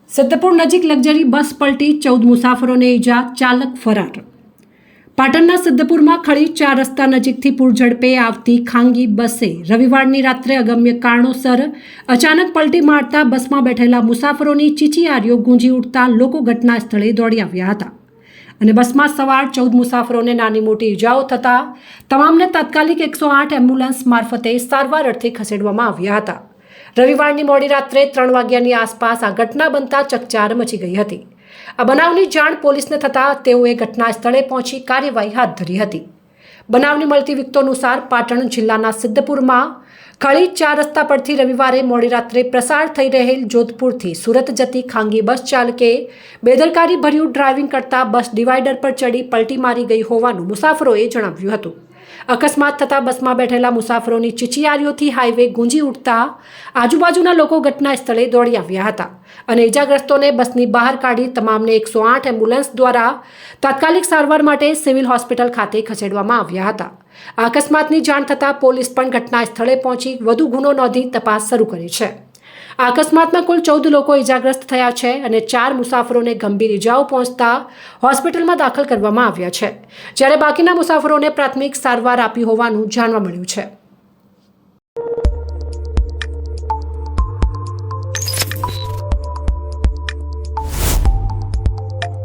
સિદ્ધપુર નજીક luxury bus પલટી 14 મુસાફરોને ઈજા, ચાલક ફરાર। પાટણના સિદ્ધપુરમાં ખડી 4 રસ્તા નજીકથી પૂરઝડપે આવતી ખાનગી બસે રવિવારની રાત્રે અગમ્ય કારણોસર અચાનક પલટી મારતા બસમાં બેઠેલા મુસાફરોની ચીચિયારીઓ ગૂંજી ઉઠતા લોકો ઘટના સ્થળે દોડી આવ્યા હતા અને બસમાં સવાર 14 મુસાફરોને નાની મોટી ઈજાઓ થતાં તમામને તાત્કાલિક 108 એમ્બ્યુલન્સ મારફતે સારવાર અર્થે ખસેડવામાં આવ્યા હતા। રવિવારની મોડી રાત્રે 3 વાગ્યાની આસપાસ આ ઘટના બનતા ચકચાર મચી ગઈ હતી। આ બનાવની જાણ પોલીસને થતાં તેઓએ ઘટના સ્થળે પહોંચી કાર્યવાહી હાથ ધરી હતી। બનાવની મળતી વિગતો અનુસાર પાટણ જિલ્લાના સિદ્ધપુરમાં ખડી 4 રસ્તા પરથી રવિવારે મોડી રાત્રે પ્રસાર થઈ રહેલ જોધપુરથી સુરત જતી ખાનગી બસ ચાલકે બેદરકારી ભર્યું ડ્રાઇવિંગ કરતા બસ ડિવાઈડર પર ચડી પલટી મારી ગઈ હોવાનું મુસાફરોએ જણાવ્યું હતું। અકસ્માત થતાં બસમાં બેઠેલા મુસાફરોની ચીચિયારીઓથી હાઈવે ગુંજી ઉઠતા આજુબાજુના લોકો ઘટના સ્થળે દોડી આવ્યા હતા અને ઈજાગ્રસ્તોને બસની બહાર કાઢી તમામને 108 એમ્બ્યુલન્સ દ્વારા તાત્કાલિક સારવાર માટે સિવિલ હોસ્પિટલ ખાતે ખસેડવામાં આવ્યા હતા। આ અકસ્માતની જાણ થતાં પોલીસ પણ ઘટના સ્થળે પહોંચી વધુ ગુનો નોંધી તપાસ શરૂ કરી છે। આ અકસ્માતમાં કુલ 14 લોકો ઈજાગ્રસ્ત થયા છે અને 4 મુસાફરોને ગંભીર ઈજાઓ પહોંચતા હોસ્પિટલમાં દાખલ કરવામાં આવ્યા છે, જ્યારે બાકીના મુસાફરોને પ્રાથમિક સારવાર આપી હોવાનું જાણવા મળ્યું છે।